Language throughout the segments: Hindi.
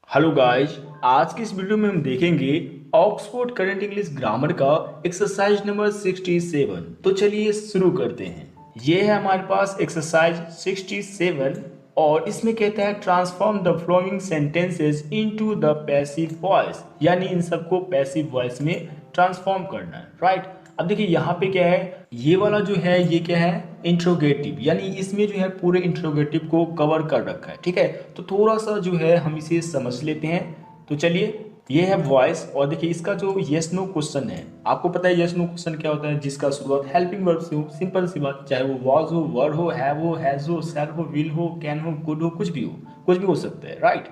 Hello guys. आज की इस वीडियो में हम देखेंगे ऑक्सफोर्ड करंट इंग्लिश ग्रामर का एक्सरसाइज नंबर 67। तो चलिए शुरू करते हैं। ये है हमारे पास एक्सरसाइज 67 और इसमें कहता है transform the flowing sentences into the passive voice, यानी इन सबको पैसिव वॉइस में ट्रांसफॉर्म करना है। राइट। अब देखिए यहाँ पे क्या है, ये वाला जो है ये क्या है, इंट्रोगेटिव, यानी इसमें जो है पूरे इंट्रोगेटिव को कवर कर रखा है। ठीक है, तो थोड़ा सा जो है हम इसे समझ लेते हैं। तो चलिए, ये है वॉइस और देखिए इसका जो यस नो क्वेश्चन है, आपको पता है यस नो क्वेश्चन क्या होता है, जिसका शुरुआत हेल्पिंग वर्ब से हो। सिंपल सी बात, चाहे वो वॉज हो, वर हो, हैव हो, हैज हो, शैल हो, विल हो, कैन हो, कुड हो, कुछ भी हो, कुछ भी हो सकता है। राइट।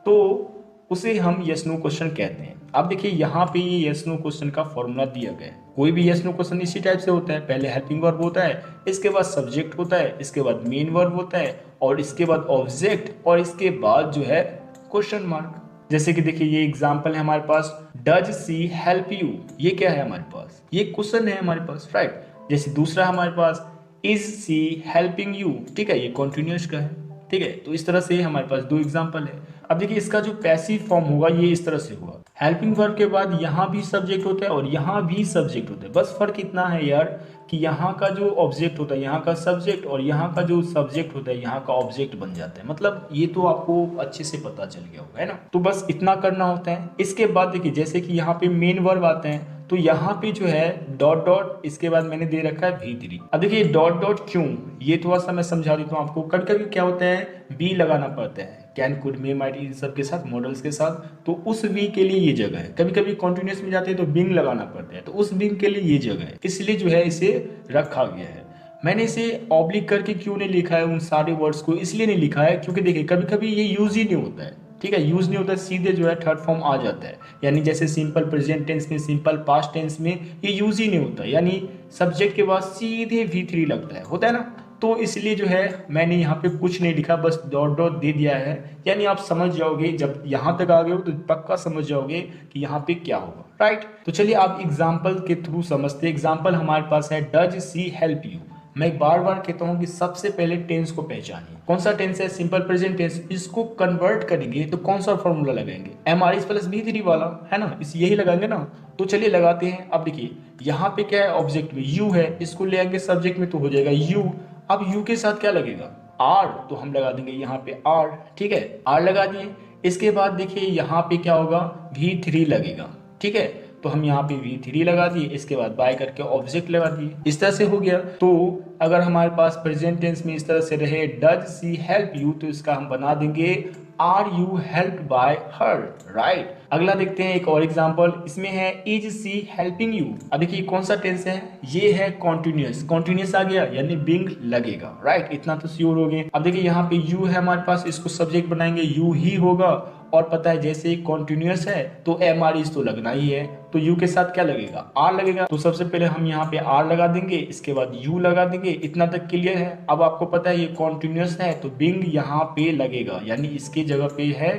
तो उसे हम यस नो क्वेश्चन कहते हैं। अब देखिए यहाँ पे ये यस नो क्वेश्चन का फॉर्मूला दिया गया है। कोई भी यस नो क्वेश्चन इसी टाइप से होता है, पहले हेल्पिंग वर्ब होता है, इसके बाद सब्जेक्ट होता है, इसके बाद मेन वर्ब होता है और इसके बाद ऑब्जेक्ट और इसके बाद जो है क्वेश्चन मार्क। जैसे कि देखिए ये एग्जांपल है हमारे पास, डज सी हेल्प यू, ये क्या है हमारे पास, ये क्वेश्चन है हमारे पास। राइट। जैसे दूसरा हमारे पास, इज सी हेल्पिंग यू, ठीक है, ये कॉन्टिन्यूस का है। ठीक है, तो इस तरह से हमारे पास दो एग्जांपल है। अब देखिए इसका जो पैसिव फॉर्म होगा ये इस तरह से होगा, हेल्पिंग वर्ब के बाद यहाँ भी सब्जेक्ट होता है और यहाँ भी सब्जेक्ट होता है। बस फर्क इतना है यार कि यहाँ का जो ऑब्जेक्ट होता है यहाँ का सब्जेक्ट और यहाँ का जो सब्जेक्ट होता है यहाँ का ऑब्जेक्ट बन जाता है। मतलब ये तो आपको अच्छे से पता चल गया होगा, है ना। तो बस इतना करना होता है। इसके बाद देखिए जैसे कि यहाँ पे मेन वर्ब आते हैं, तो यहाँ पे जो है डॉट डॉट, इसके बाद मैंने दे रखा है V3। अब देखिए डॉट डॉट क्यों, ये थोड़ा सा मैं समझा देता हूँ आपको। कभी कभी क्या होता है, बी लगाना पड़ता है, कैन कुड मे माइट इन सब के साथ, मॉडल्स के साथ, तो उस बी के लिए ये जगह है। कभी कभी कॉन्टिन्यूस में जाते हैं तो बिंग लगाना पड़ता है, तो उस बिंग के लिए ये जगह है, इसलिए जो है इसे रखा गया है। मैंने इसे ऑब्लिक करके क्यों नहीं लिखा है उन सारे वर्ड्स को, इसलिए नहीं लिखा है क्योंकि देखिए कभी कभी ये यूज ही नहीं होता है। ठीक है, यूज नहीं होता है, सीधे जो है थर्ड फॉर्म आ जाता है। यानी जैसे सिंपल प्रेजेंट टेंस में, सिंपल पास्ट टेंस में ये यूज ही नहीं होता, यानी सब्जेक्ट के बाद सीधे V3 लगता है, होता है ना। तो इसलिए जो है मैंने यहाँ पे कुछ नहीं लिखा, बस डॉट डॉट दे दिया है। यानी आप समझ जाओगे, जब यहाँ तक आ गए हो तो पक्का समझ जाओगे कि यहाँ पे क्या होगा। राइट। तो चलिए आप एग्जाम्पल के थ्रू समझते हैं। एग्जाम्पल हमारे पास है, डज सी हेल्प यू। मैं बार बार कहता हूँ कि सबसे पहले टेंस को पहचानिए। कौन सा टेंस है, सिंपल प्रेजेंट टेंस। इसको कन्वर्ट करेंगे तो कौन सा फॉर्मूला लगाएंगे, M R is plus V3 वाला, है ना, इस यही लगाएंगे ना। तो चलिए लगाते हैं। अब देखिए यहाँ पे क्या है, ऑब्जेक्ट में यू है, इसको ले आएंगे सब्जेक्ट में तो हो जाएगा यू। अब यू के साथ क्या लगेगा, आर, तो हम लगा देंगे यहाँ पे आर। ठीक है, आर लगा दिए। इसके बाद देखिए यहाँ पे क्या होगा, V3 लगेगा। ठीक है, तो हम यहाँ पे V3 लगा दिए, इसके बाद बाय करके ऑब्जेक्ट लगा दिए। इस तरह से हो गया। तो अगर हमारे पास प्रेजेंट टेंस में इस तरह से रहे, डज सी हेल्प यू, तो इसका हम बना देंगे are you helped by her. Right. अगला देखते हैं एक और एग्जांपल, इसमें है इज सी हेल्पिंग यू। अब देखिए कौन सा टेंस है, ये है कॉन्टिन्यूस। कॉन्टिन्यूस आ गया यानी बिंग लगेगा। राइट, इतना तो श्योर हो गए। अब देखिए यहाँ पे यू है हमारे पास, इसको सब्जेक्ट बनाएंगे, यू ही होगा। और पता है जैसे कॉन्टिन्यूस है तो एम आर इज तो लगना ही है, तो यू के साथ क्या लगेगा, आर लगेगा। तो सबसे पहले हम यहाँ पे आर लगा देंगे, इसके बाद यू लगा देंगे। इतना तक क्लियर है। अब आपको पता है ये कॉन्टिन्यूस है तो बिंग यहाँ पे लगेगा, यानी इसकी जगह पे है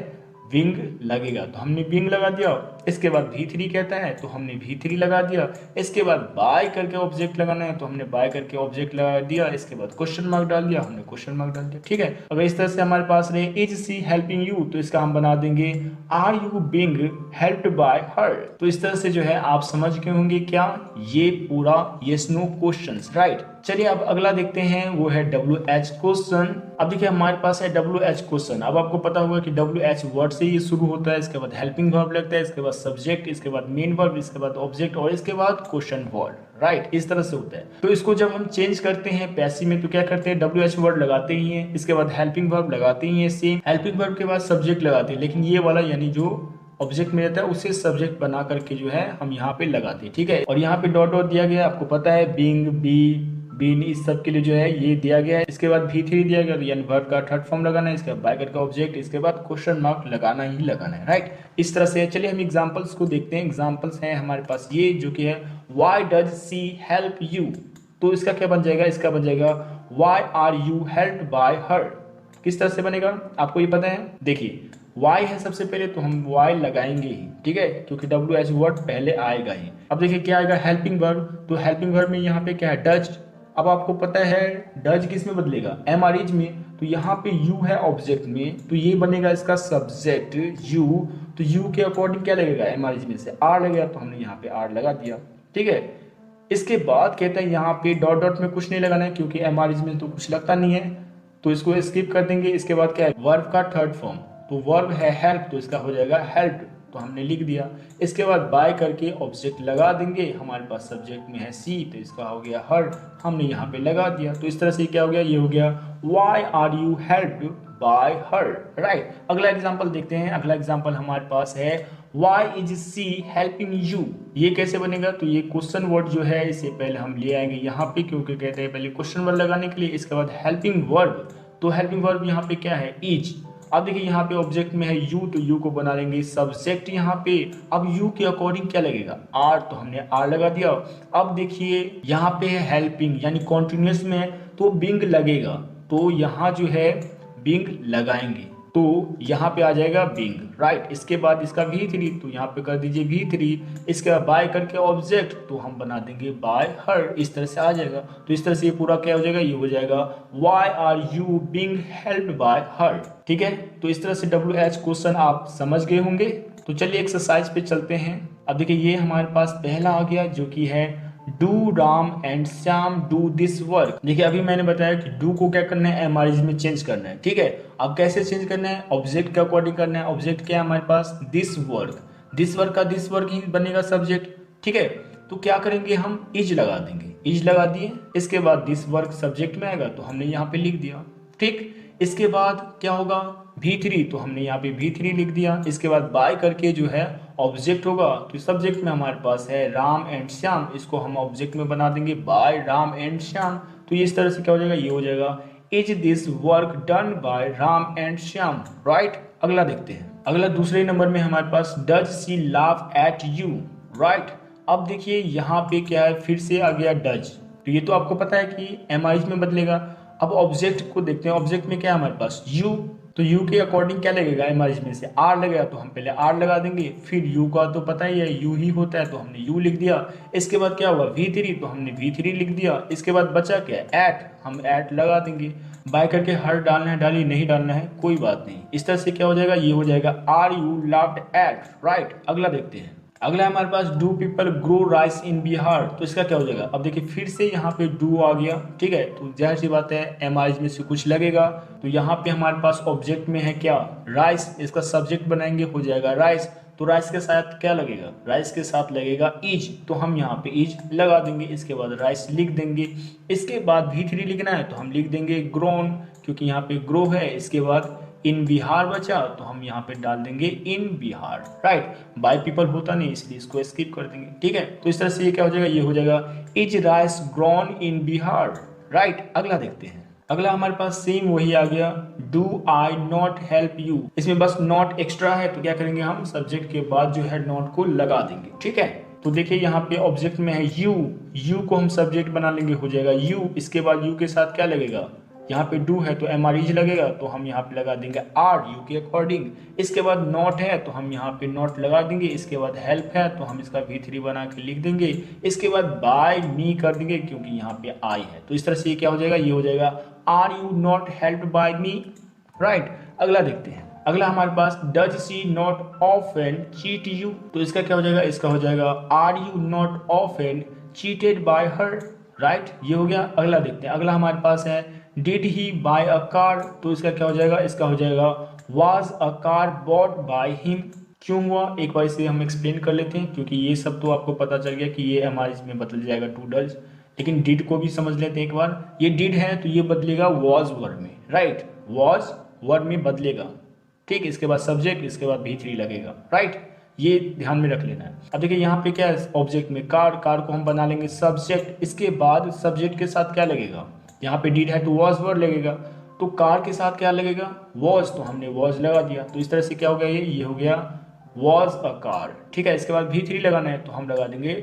विंग लगेगा, तो हमने विंग लगा दिया। इसके बाद V3 कहता है तो हमने V3 लगा दिया। इसके बाद बाय करके ऑब्जेक्ट लगाना है तो हमने बाय करके ऑब्जेक्ट लगा दिया। इसके बाद क्वेश्चन मार्क डाल दिया, हमने क्वेश्चन मार्क डाल दिया। ठीक है, अगर इस तरह से हमारे पास रहे इज सी हेल्पिंग यू, तो इसका हम बना देंगे are you being helped by her. तो इस तरह से जो है आप समझ गए होंगे क्या, ये पूरा यस नो क्वेश्चंस। राइट। चलिए अब अगला देखते हैं, वो है WH क्वेश्चन। अब देखिए हमारे पास है WH क्वेश्चन। अब आपको पता होगा कि WH वर्ड से ये शुरू होता है, इसके बाद हेल्पिंग वर्ब लगता है, इसके बाद सब्जेक्ट, इसके बाद मेन वर्ब, इसके बाद ऑब्जेक्ट और इसके बाद क्वेश्चन वर्ड। राइट, इस तरह से होता है। तो इसको जब हम चेंज करते हैं पैसिव में तो क्या करते हैं, WH वर्ड लगाते ही हैं, इसके बाद हेल्पिंग वर्ब लगाते ही हैं, सेम हेल्पिंग वर्ब के बाद सब्जेक्ट लगाते हैं, लेकिन ये वाला यानी जो ऑब्जेक्ट में रहता है उसे सब्जेक्ट बना करके जो है हम यहाँ पे लगाते हैं। ठीक है, और यहाँ पे डॉट डॉट दिया गया, आपको पता है बिंग, बी, बीन, इस सब के लिए जो है ये दिया गया है। इसके बाद V3 दिया गया, यानी वर्ब का थर्ड फॉर्म लगाना है, इसके बाद बाय करके ऑब्जेक्ट, इसके बाद क्वेश्चन मार्क लगाना ही लगाना है। राइट, इस तरह से। चलिए हम एग्जांपल्स को देखते हैं। एग्जांपल्स हैं हमारे पास ये, जो कि है why does she help you, तो इसका क्या बन जाएगा, इसका बन जाएगा why are you helped by her. किस तरह से बनेगा आपको ये पता है, देखिए y है सबसे पहले तो हम y लगाएंगे ही, ठीक है, क्योंकि WH वर्ड पहले आएगा ही। अब देखिए क्या आएगा, हेल्पिंग वर्ब, तो हेल्पिंग वर्ब में यहाँ पे क्या है, डज। अब आपको पता है डज किस में बदलेगा, एम आर इज में, तो यहाँ पे यू है ऑब्जेक्ट में, तो ये बनेगा इसका सब्जेक्ट यू। तो यू के अकॉर्डिंग क्या लगेगा, एमआरएज में से आर लगेगा, तो हमने यहाँ पे आर लगा दिया। ठीक है, इसके बाद कहते हैं यहाँ पे डॉट डॉट में कुछ नहीं लगाना है क्योंकि एमआरएज में तो कुछ लगता नहीं है, तो इसको स्किप कर देंगे। इसके बाद क्या है, वर्ब का थर्ड फॉर्म, तो वर्ब है हेल्प, तो इसका हो जाएगा हेल्प, तो हमने लिख दिया। इसके बाद बाय करके ऑब्जेक्ट लगा देंगे, हमारे पास सब्जेक्ट में है सी, तो इसका हो गया हर, हमने यहाँ पे लगा दिया। तो इस तरह से क्या हो गया, ये हो गया why are you helped by her, right. अगला एग्जाम्पल देखते हैं। अगला एग्जाम्पल हमारे पास है why is she helping you. ये कैसे बनेगा, तो ये क्वेश्चन वर्ड जो है इसे पहले हम ले आएंगे यहाँ पे, क्योंकि कहते हैं पहले क्वेश्चन वर्ड लगाने के लिए। इसके बाद हेल्पिंग वर्ब, तो हेल्पिंग वर्ब यहाँ पे क्या है, इज। अब देखिए यहाँ पे ऑब्जेक्ट में है यू, तो यू को बना लेंगे सब्जेक्ट यहाँ पे। अब यू के अकॉर्डिंग क्या लगेगा, आर, तो हमने आर लगा दिया। अब देखिए यहाँ पे है हेल्पिंग, यानी कॉन्टिन्यूस में है तो बिंग लगेगा, तो यहाँ जो है बिंग लगाएंगे, तो यहाँ पे आ जाएगा बिंग, राइट। इसके बाद इसका V3, तो यहाँ पे कर दीजिए V3। इसके बाद बाय करके ऑब्जेक्ट, तो हम बना देंगे बाय हर, इस तरह से आ जाएगा। तो इस तरह से ये पूरा क्या हो जाएगा, ये हो जाएगा why are you being helped by her. ठीक है, तो इस तरह से WH क्वेश्चन आप समझ गए होंगे। तो चलिए एक्सरसाइज पे चलते हैं। अब देखिए ये हमारे पास पहला आ गया जो कि है do Ram and Shyam do this work. देखिए अभी मैंने बताया कि डू को क्या करना है, एमआरएज में चेंज करना है। ठीक है, अब कैसे चेंज करना है, ऑब्जेक्ट के अकॉर्डिंग करना है। ऑब्जेक्ट क्या है हमारे पास, दिस वर्क, दिस वर्क का दिस वर्क ही बनेगा सब्जेक्ट। ठीक है, तो क्या करेंगे हम, इज लगा देंगे, इज लगा दिए। इसके बाद दिस वर्क सब्जेक्ट में आएगा, तो हमने यहाँ पे लिख दिया। ठीक, इसके बाद क्या होगा, V3, तो हमने यहाँ पे V3 लिख दिया। इसके बाद बाय करके जो है ऑब्जेक्ट होगा, तो सब्जेक्ट में हमारे पास है राम एंड श्याम, इसको हम ऑब्जेक्ट में बना देंगे बाय राम एंड श्याम। तो ये इस तरह से क्या हो जाएगा, ये हो जाएगा is this work done by Ram and Shyam, right. अगला देखते हैं। अगला दूसरे नंबर में हमारे पास does she laugh at you, right. अब देखिए यहाँ पे क्या है, फिर से आ गया डज, तो ये तो आपको पता है कि एमआईज में बदलेगा। अब ऑब्जेक्ट को देखते हैं, ऑब्जेक्ट में क्या है हमारे पास, यू, तो यू के अकॉर्डिंग क्या लगेगा, एमआरएज में से आर लगेगा, तो हम पहले आर लगा देंगे। फिर यू का तो पता ही है यू ही होता है, तो हमने यू लिख दिया। इसके बाद क्या हुआ, V3, तो हमने V3 लिख दिया। इसके बाद बचा क्या, एट, हम एट लगा देंगे। बाय करके हर डालना है, डालिए, नहीं डालना है कोई बात नहीं। इस तरह से क्या हो जाएगा, ये हो जाएगा are you laughed at, right. अगला देखते हैं। अगला हमारे पास do people grow rice in Bihar, तो इसका क्या हो जाएगा। अब देखिए फिर से यहाँ पे डू आ गया। ठीक है, तो जाहिर सी बात है एमआरएज में से कुछ लगेगा, तो यहाँ पे हमारे पास ऑब्जेक्ट में है क्या, राइस, इसका सब्जेक्ट बनाएंगे, हो जाएगा राइस। तो राइस के साथ क्या लगेगा, राइस के साथ लगेगा इज, तो हम यहाँ पे इज लगा देंगे। इसके बाद राइस लिख देंगे। इसके बाद V3 लिखना है, तो हम लिख देंगे ग्रोन, क्योंकि यहाँ पे ग्रो है। इसके बाद इन बिहार बचा, तो हम यहाँ पे डाल देंगे इन बिहार, राइट। बाय पीपल होता नहीं, इसलिए इसको स्किप कर देंगे। ठीक है, तो इस तरह से ये क्या हो जाएगा, ये हो जाएगा is rice grown in Bihar, right. अगला देखते हैं। अगला हमारे पास सेम वही आ गया, do I not help you. इसमें बस नॉट एक्स्ट्रा है, तो क्या करेंगे हम, सब्जेक्ट के बाद जो है नॉट को लगा देंगे। ठीक है, तो देखिए यहाँ पे ऑब्जेक्ट में है यू, यू को हम सब्जेक्ट बना लेंगे, हो जाएगा यू। इसके बाद यू के साथ क्या लगेगा, यहाँ पे डू है तो एमआरईज लगेगा, तो हम यहाँ पे लगा देंगे आर यू के अकॉर्डिंग। इसके बाद नॉट है, तो हम यहाँ पे नॉट लगा देंगे। इसके बाद हेल्प है, तो हम इसका V3 बना के लिख देंगे। इसके बाद बाय मी कर देंगे, क्योंकि यहाँ पे आई है। तो इस तरह से ये क्या हो जाएगा, ये हो जाएगा are you not helped by me, right. अगला देखते हैं। अगला हमारे पास does she not often cheat you, तो इसका क्या हो जाएगा, इसका हो जाएगा are you not often cheated by her, right. ये हो गया। अगला देखते हैं। अगला हमारे पास है did he buy a car, तो इसका क्या हो जाएगा, इसका हो जाएगा was a car bought by him. क्यों हुआ, एक बार इसे हम एक्सप्लेन कर लेते हैं, क्योंकि ये सब तो आपको पता चल गया कि ये एमआरएज में बदल जाएगा टू डज, लेकिन डिड को भी समझ लेते हैं एक बार। ये डिड है तो ये बदलेगा वॉज वर्ड में, राइट, वॉज वर्ड में बदलेगा। ठीक, इसके बाद सब्जेक्ट, इसके बाद V3 लगेगा, राइट। ये ध्यान में रख लेना है। अब देखिए यहाँ पे क्या है, ऑब्जेक्ट में कार, कार को हम बना लेंगे सब्जेक्ट। इसके बाद सब्जेक्ट के साथ क्या लगेगा, यहाँ पे डिड है तो वॉज वर्ड लगेगा, तो कार के साथ क्या लगेगा, वॉज, तो हमने वॉज लगा दिया। तो इस तरह से क्या हो गया, ये हो गया वॉज अ कार। ठीक है, इसके बाद V3 लगाना है, तो हम लगा देंगे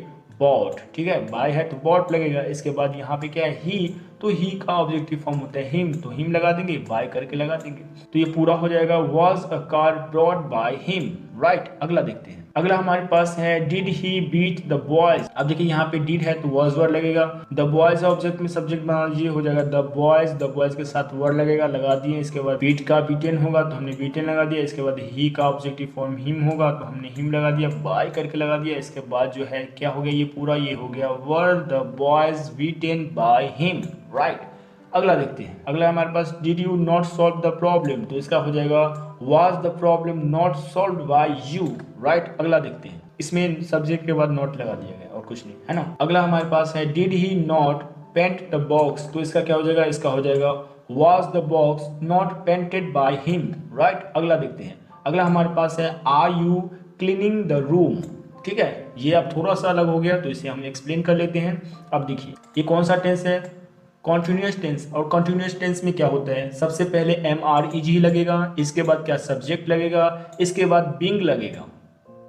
बॉट। ठीक है, बाय है तो बॉट लगेगा। इसके बाद यहाँ पे क्या है, ही तो ही का ऑब्जेक्टिव फॉर्म होता है हिम, तो हिम लगा देंगे, बाय करके लगा देंगे, तो ये पूरा हो जाएगा was a car brought by him, right. अगला देखते हैं। अगला हमारे पास है did he beat the boys. अब देखिए यहाँ पे डिड है तो वॉज वर्ड लगेगा, द बॉयज ऑब्जेक्ट में सब्जेक्ट बना लीजिए, हो जाएगा द बॉयज के साथ वर्ड लगेगा, लगा दिए। इसके बाद बीट का बीटेन होगा तो हमने बीटेन लगा दिया। इसके बाद ही का ऑब्जेक्टिव फॉर्म हिम होगा तो हमने हिम लगा दिया, बाय करके लगा दिया। इसके बाद जो है क्या हो गया, ये पूरा ये हो गया were the boys beaten by him, right. अगला देखते हैं। अगला हमारे पास did you not solve the problem, तो इसका हो जाएगा was the problem not solved by you, right. अगला देखते हैं। इसमें सब्जेक्ट के बाद नॉट लगा दिया गया और कुछ नहीं, है ना। अगला हमारे पास है did he not paint the box, तो इसका क्या हो जाएगा, इसका हो जाएगा was the box not painted by him, right. अगला देखते हैं। अगला हमारे पास है are you cleaning the room, ठीक है। ये अब थोड़ा सा अलग हो गया तो इसे हम एक्सप्लेन कर लेते हैं। अब देखिए ये कौन सा टेंस है, कॉन्टिन्यूअस टेंस। और कॉन्टिन्यूअस टेंस में क्या होता है, सबसे पहले MREG लगेगा, इसके बाद क्या सब्जेक्ट लगेगा, इसके बाद बीइंग लगेगा,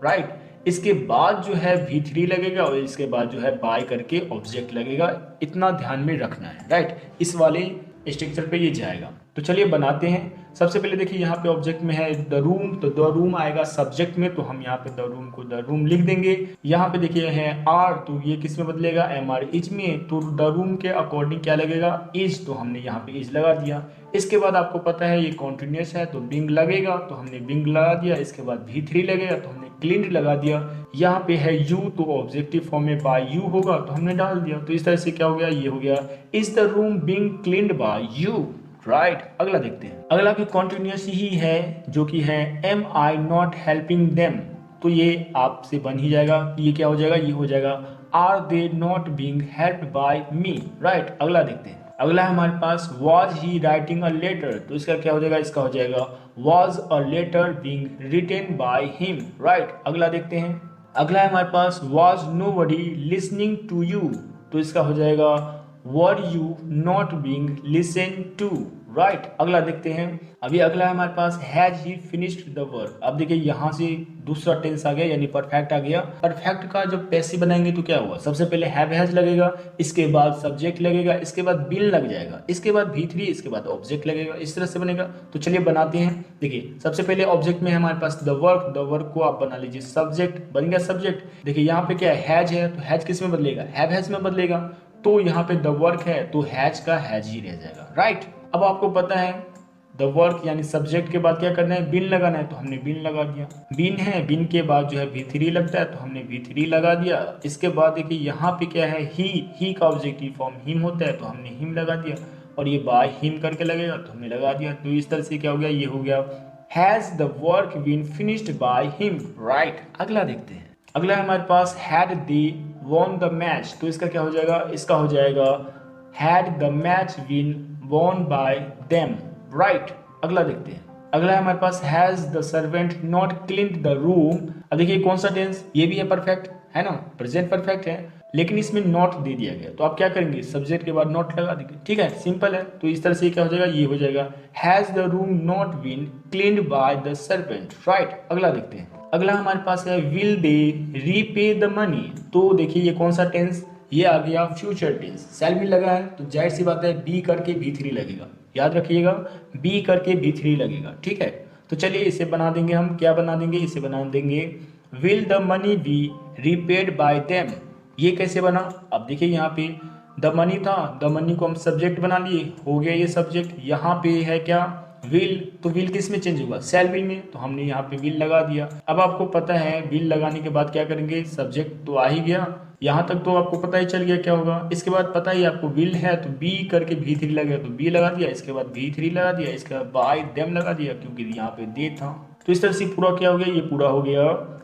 राइट। इसके बाद जो है V3 लगेगा और इसके बाद जो है बाय करके ऑब्जेक्ट लगेगा। इतना ध्यान में रखना है, राइट। इस वाले स्ट्रक्चर पे ये जाएगा। तो चलिए बनाते हैं। सबसे पहले देखिए यहाँ पे ऑब्जेक्ट में है द रूम, तो द रूम आएगा सब्जेक्ट में, तो हम यहाँ पे द रूम को द रूम लिख देंगे। यहाँ पे देखिए है आर, तो ये किस में बदलेगा, MR इज में, तो द रूम के अकॉर्डिंग क्या लगेगा, इज, तो हमने यहाँ पे इज लगा दिया। इसके बाद आपको पता है ये कॉन्टिन्यूस है तो बिंग लगेगा, तो हमने बिंग लगा दिया। इसके बाद V3 लगेगा तो हमने क्लीन्ड लगा दिया। यहाँ पे है यू, तो ऑब्जेक्टिव फॉर्म में बाय यू होगा तो हमने डाल दिया। तो इस तरह से क्या हो गया, ये हो गया is the room being cleaned by you, right. अगला देखते हैं। अगला भी कॉन्टिन्यूस ही है जो कि है am I not helping them, तो ये आपसे बन ही जाएगा। ये क्या हो जाएगा, ये हो जाएगा are they not being helped by me, right. अगला देखते हैं। अगला है हमारे पास was he writing a letter, तो इसका क्या हो जाएगा, इसका हो जाएगा was a letter being written by him, right. अगला देखते हैं। अगला है हमारे पास was nobody listening to you, तो इसका हो जाएगा were you not being listen to, right. अगला देखते हैं। अभी अगला है हमारे पास has he finished the work. अब देखिए यहाँ से दूसरा टेंस आ गया यानी परफेक्ट आ गया। परफेक्ट का जब पैसिव बनाएंगे तो क्या हुआ, सबसे पहले हैव हैज लगेगा, इसके बाद सब्जेक्ट लगेगा, इसके बाद बिल लग जाएगा, इसके बाद V3, इसके बाद ऑब्जेक्ट लगेगा। इस तरह से बनेगा। तो चलिए बनाते हैं। देखिए सबसे पहले ऑब्जेक्ट में है हमारे पास द वर्क को आप बना लीजिए सब्जेक्ट, बन गया सब्जेक्ट। देखिए यहाँ पे क्या है, हैज है, तो हैज किस में बदलेगा, हैव हैज में बदलेगा। तो यहाँ पे द वर्क है तो हैज का हैज ही रह जाएगा, राइट। अब आपको पता है द वर्क यानी सब्जेक्ट के बाद क्या करना है, बिन लगाना है, तो हमने बिन लगा दिया। बिन है, बिन के बाद जो है V3 लगता है तो हमने V3 लगा दिया। इसके बाद देखिए यहाँ पे क्या है, ही का ऑब्जेक्टिव फॉर्म हिम होता है तो हमने हिम लगा दिया। और ये बाय हिम करके लगेगा तो हमने लगा दिया। तो इस तरह से क्या हो गया, ये हो गया has the work been finished by him, right. अगला देखते हैं। अगला है हमारे पास had they won the match, तो इसका क्या हो जाएगा, इसका हो जाएगा had the match been won by them, right. अगला देखते हैं। अगला है हमारे पास has the servant not cleaned the room. अब देखिए कौन सा टेंस, ये भी है परफेक्ट, है ना, प्रेजेंट परफेक्ट है, लेकिन इसमें नॉट दे दिया गया तो आप क्या करेंगे, सब्जेक्ट के बाद नॉट लगा देंगे, ठीक है, सिंपल है। तो इस तरह से क्या हो जाएगा, ये हो जाएगा has the room not been cleaned by the servant, right. अगला देखते हैं। अगला हमारे पास है will they repay the money, तो देखिए ये कौन सा टेंस, ये आ गया फ्यूचर टेंस। सेल भी लगा है तो जाहिर सी बात है बी करके V3 लगेगा, याद रखिएगा बी करके V3 लगेगा, ठीक है। तो चलिए इसे बना देंगे हम, क्या बना देंगे, इसे बना देंगे will the money be repaid bye them. ये कैसे बना, अब देखिए यहाँ पे द मनी था, द मनी को हम सब्जेक्ट बना लिए, हो गया ये सब्जेक्ट। यहाँ पे है क्या विल, तो विल किस में चेंज होगा, सेल विल में, तो हमने यहाँ पे विल लगा दिया। अब आपको पता है विल लगाने के बाद क्या करेंगे, सब्जेक्ट तो आ ही गया, यहाँ तक तो आपको पता ही चल गया क्या होगा। इसके बाद पता ही आपको विल है तो बी करके V3 लगा तो बी लगा दिया, इसके बाद V3 लगा दिया, इसके बाद बाय देम लगा दिया क्योंकि यहाँ पे दे था। तो इस तरह से पूरा क्या हो गया, ये पूरा हो गया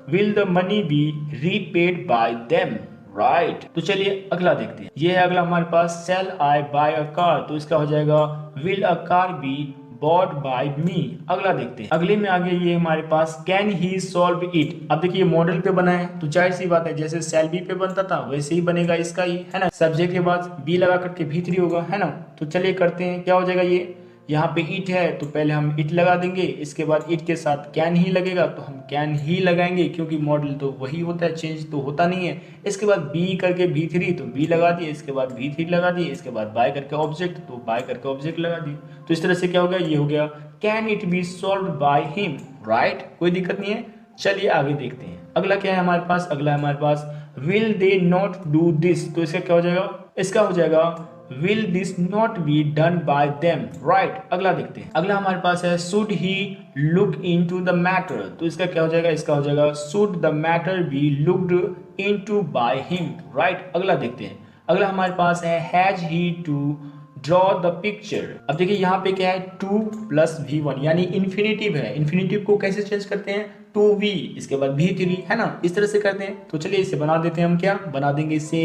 will the money be repaid by them, right. तो चलिए अगला देखते हैं। ये है अगला हमारे पास shall I buy a car, तो इसका हो जाएगा will a car be bought by me. अगला देखते हैं। अगले में आगे ये हमारे पास कैन ही सॉल्व इट। अब देखिए मॉडल पे बना है तो जाहिर सी बात है जैसे सेल बी पे बनता था वैसे ही बनेगा इसका ही, है ना। सब्जेक्ट के बाद बी लगा करके V3 होगा, है ना। तो चलिए करते हैं, क्या हो जाएगा, ये यहाँ पे इट है तो पहले हम इट लगा देंगे, इसके बाद इट के साथ कैन ही लगेगा तो हम कैन ही लगाएंगे क्योंकि मॉडल तो वही होता है, चेंज तो होता नहीं है। इसके बाद बी करके V3 तो बी लगा दिए, इसके बाद V3 लगा दिए, इसके बाद बाय करके ऑब्जेक्ट तो बाय करके ऑब्जेक्ट लगा दिए। तो इस तरह से क्या हो गया, ये हो गया can it be solve by him, right, कोई दिक्कत नहीं है। चलिए आगे देखते हैं अगला क्या है हमारे पास। अगला है हमारे पास will they not do this, तो इसका क्या हो जाएगा, इसका हो जाएगा will this not be done by them, right. अगला देखते हैं, अगला हमारे पास है should he look into the matter, तो इसका क्या हो जाएगा, इसका हो जाएगा should the matter be looked into by him, right. अगला देखते हैं, अगला हमारे पास है has he to draw the picture. अब देखिए यहाँ पे क्या है 2 + V1 यानी इन्फिनेटिव है। इन्फिनेटिव को कैसे चेंज करते हैं, 2V इसके बाद V3 है ना, इस तरह से करते हैं। तो चलिए इसे बना देते हैं, हम क्या बना देंगे, से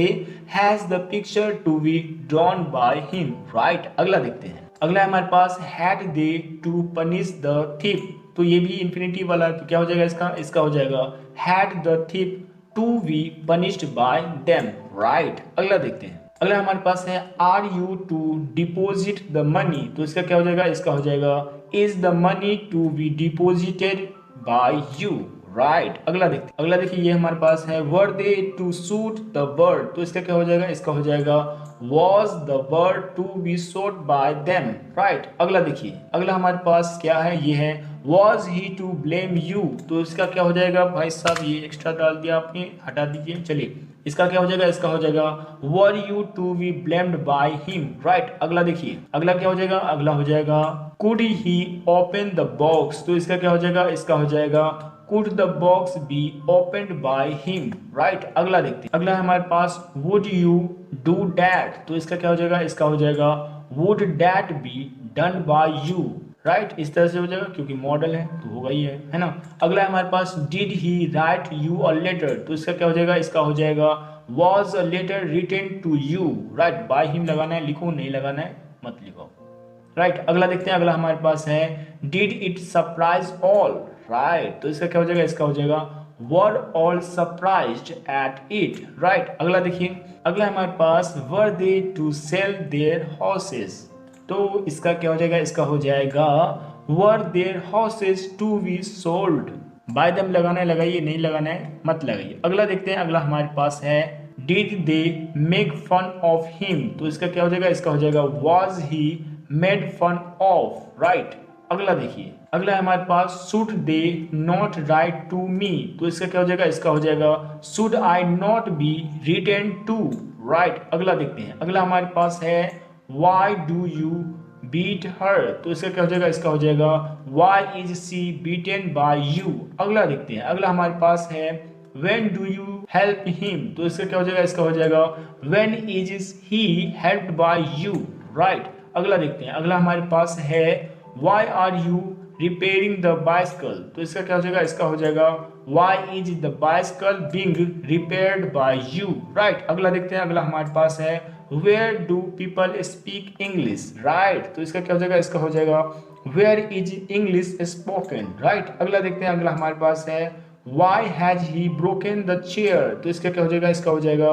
has the picture to be drawn by him, right. अगला देखते हैं, अगला है हमारे पास had they to punish the thief, तो ये भी इन्फिनेटिव वाला है, तो क्या हो जाएगा इसका, इसका हो जाएगा had the thief to be punished by them, right. अगला देखते हैं, अगला हमारे पास है are you to deposit the money, तो इसका क्या हो जाएगा, इसका हो जाएगा is the money to be deposited by you, right. अगला देखते, अगला देखिए ये हमारे पास है were they to shoot the bird, तो इसका क्या हो जाएगा, इसका हो जाएगा was the bird to B shot by them, right. अगला देखिए, अगला हमारे पास क्या है, ये है was he to blame you, तो इसका क्या हो जाएगा, भाई साहब ये एक्स्ट्रा डाल दिया आपने, हटा दीजिए। चलिए इसका क्या हो जाएगा, इसका हो जाएगा were you to be blamed by him, right. अगला देखिए, अगला क्या हो जाएगा, अगला हो जाएगा could he open the box, तो इसका क्या हो जाएगा, इसका हो जाएगा could the box be opened by him, right. अगला देखते हैं, अगला है हमारे पास वुड यू डू डैट, तो इसका क्या हो जाएगा, इसका हो जाएगा would that be done by you, right. इस तरह से हो जाएगा क्योंकि मॉडल है तो होगा ही है ना। अगला है हमारे पास did he write you a letter, तो इसका क्या हो जाएगा, इसका हो जाएगा was a letter written to you, right. By him लगाना है, लिखो, नहीं लगाना है मत लिखो, राइट। अगला देखते हैं, अगला हमारे पास है did it surprise all, right, तो इसका क्या हो जाएगा, इसका हो जाएगा were all surprised at it, right. अगला देखिए, अगला हमारे पास were they to sell their houses, तो इसका क्या हो जाएगा, इसका हो जाएगा were their houses to be sold, by them लगाना है लगाइए, नहीं लगाना है मत लगाइए। अगला देखते हैं, अगला हमारे पास है did they make fun of him, तो इसका क्या हो जाएगा, इसका हो जाएगा was he made fun of, right. अगला देखिए, अगला है हमारे पास should they not write to me, तो इसका क्या हो जाएगा, इसका हो जाएगा should I not be written to, right. अगला देखते हैं, अगला हमारे पास है why do you beat her, तो इसका क्या हो जाएगा, इसका हो जाएगा why is she beaten by you. अगला देखते हैं, अगला हमारे पास है when do you help him, तो इसका क्या हो जाएगा, इसका हो जाएगा when is he helped by you, right. अगला देखते हैं, अगला हमारे पास है why are you repairing the bicycle, तो इसका क्या हो जाएगा, इसका हो जाएगा why is the bicycle being repaired by you, right. अगला देखते हैं, अगला हमारे पास है where do people speak English, right, तो इसका क्या हो जाएगा, इसका हो जाएगा where is English spoken, right. अगला देखते हैं, अगला हमारे पास है why has he broken the chair, तो इसका क्या हो जाएगा, इसका हो जाएगा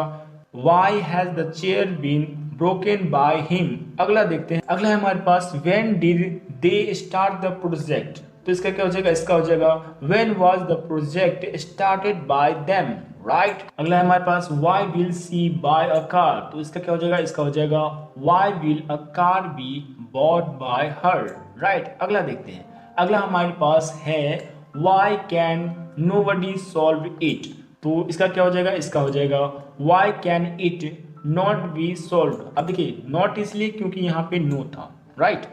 why has the chair been broken by him. अगला देखते हैं, अगला है हमारे पास when did they start the project, तो इसका क्या हो जाएगा, इसका हो जाएगा when was the project started by them, right. अगला है हमारे पास why will she buy a car, तो इसका क्या हो जाएगा, इसका हो जाएगा why will a car be bought by her, right. अगला देखते हैं, अगला हमारे पास है why can nobody solve it, तो इसका क्या हो जाएगा, इसका हो जाएगा why can it not be solve. अब देखिए नॉट इसलिए क्योंकि यहाँ पे नो था, राइट,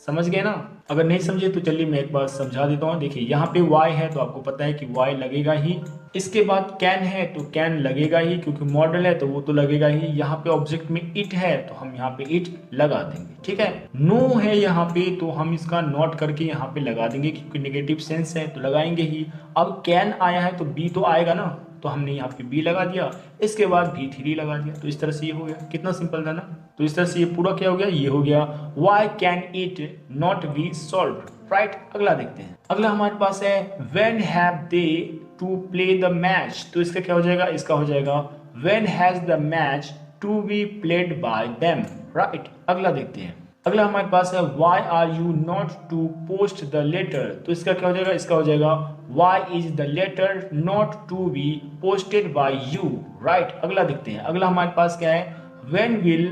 समझ गए ना। अगर नहीं समझे तो चलिए मैं एक बार समझा देता हूँ। देखिए यहाँ पे y है तो आपको पता है कि y लगेगा ही, इसके बाद कैन है तो कैन लगेगा ही क्योंकि मॉडल है तो वो तो लगेगा ही। यहाँ पे ऑब्जेक्ट में इट है तो हम यहाँ पे इट लगा देंगे, ठीक है। नो है यहाँ पे तो हम इसका नॉट करके यहाँ पे लगा देंगे क्योंकि नेगेटिव सेंस है तो लगाएंगे ही। अब कैन आया है तो बी तो आएगा ना, तो हमने यहाँ पे बी लगा दिया, इसके बाद V3 लगा दिया, तो इस तरह से ये हो गया। कितना सिंपल था ना। तो इस तरह से ये पूरा क्या हो गया, ये हो गया why can it not be solve, right. अगला देखते हैं, अगला हमारे पास है when have they to play the match, तो इसका क्या हो जाएगा, इसका हो जाएगा when has the match to be played by them, right. अगला देखते हैं, अगला हमारे पास है why are you not to post the letter, तो इसका क्या हो जाएगा, इसका हो जाएगा why is the letter not to be posted by you, right. अगला देखते हैं, अगला हमारे पास क्या है, when will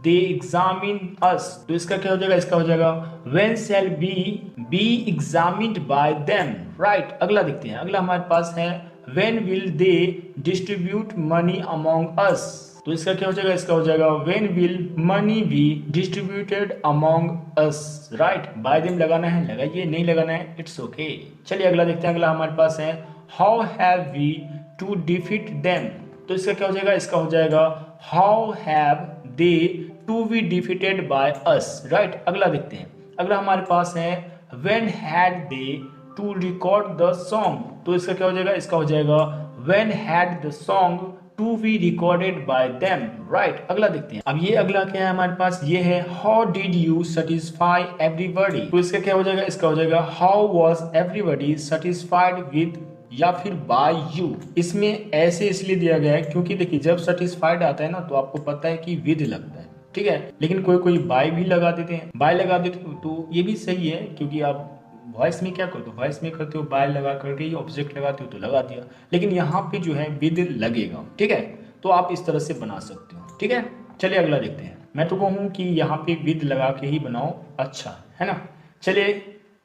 they examine us, तो इसका क्या हो जाएगा, इसका हो जाएगा when shall be examined by them, right. अगला देखते हैं, अगला हमारे पास है when will they distribute money among us, तो इसका क्या हो जाएगा, इसका हो जाएगा when will money be distributed among us, right. By them लगाना है लगाइए, नहीं लगाना है इट्स ओके। चलिए अगला देखते हैं, अगला हमारे पास है how have we to defeat them, तो इसका क्या हो जाएगा, इसका हो जाएगा how have they to be defeated by us, right. अगला देखते हैं, अगला हमारे पास है when had they to record the song, तो इसका क्या हो जाएगा, इसका हो जाएगा when had the song to be recorded by them, right. अगला देखते हैं, अब ये अगला क्या है हमारे पास, ये है how did you satisfy everybody, तो इसका क्या हो जाएगा, इसका हो जाएगा how was everybody satisfied with या फिर बाय यू। इसमें ऐसे इसलिए दिया गया है क्योंकि देखिए जब सेटिस्फाइड आता है ना तो आपको पता है कि विद लगता है, ठीक है, लेकिन कोई कोई बाय भी लगा देते हैं, बाय लगा देते हो तो ये भी सही है, क्योंकि आप वॉइस में क्या करते हो, वॉइस में करते हो बाय लगा करके ही ऑब्जेक्ट लगाते हो तो लगा दिया, लेकिन यहाँ पे जो है विद लगेगा, ठीक है, तो आप इस तरह से बना सकते हो, ठीक है। चलिए अगला देखते हैं, मैं तो कहूँ कि यहाँ पे विद लगा के ही बनाओ, अच्छा है ना। चलिए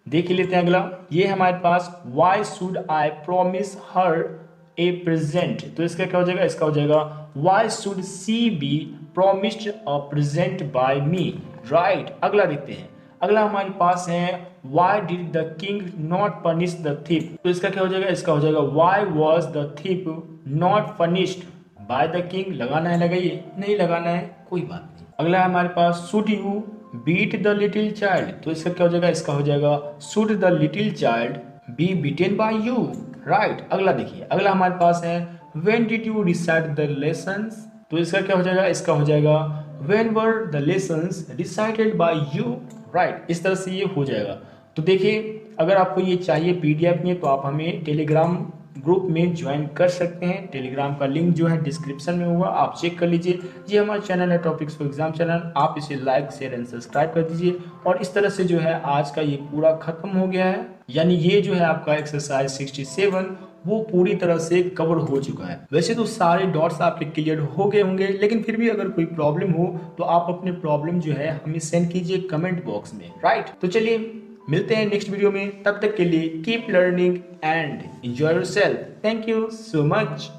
देख ही लेते हैं अगला, ये हमारे पास why should I promise her a present, तो इसका क्या हो जाएगा, इसका हो जाएगा why should she be promised a present by me, right. अगला देखते हैं, अगला हमारे पास है why did the king not punish the thief, तो इसका क्या हो जाएगा, इसका हो जाएगा why was the thief not punished by the king, लगाना है लगाइए, नहीं लगाना है कोई बात नहीं। अगला है हमारे पास should you beat the little child, तो इसका क्या हो जाएगा, इसका हो जाएगा should the little child be beaten by you, right. अगला देखिए, अगला हमारे पास है when did you recite the lessons, तो इसका क्या हो जाएगा, इसका हो जाएगा when were the lessons recited by you, right. इस तरह से ये हो जाएगा। तो देखिए अगर आपको ये चाहिए पीडीएफ में तो आप हमें टेलीग्राम ग्रुप में ज्वाइन कर सकते हैं, टेलीग्राम का लिंक जो है डिस्क्रिप्शन में होगा, आप चेक कर लीजिए। ये हमारा चैनल है टॉपिक्स फॉर एग्जाम चैनल, आप इसे लाइक शेयर एंड सब्सक्राइब कर दीजिए। और इस तरह से जो है आज का ये पूरा खत्म हो गया है, यानी ये जो है आपका एक्सरसाइज 67 वो पूरी तरह से कवर हो चुका है। वैसे तो सारे डॉट्स आपके क्लियर हो गए होंगे, लेकिन फिर भी अगर कोई प्रॉब्लम हो तो आप अपने प्रॉब्लम जो है हमें सेंड कीजिए कमेंट बॉक्स में, राइट। तो चलिए मिलते हैं नेक्स्ट वीडियो में, तब तक के लिए keep learning and enjoy yourself. Thank you so much.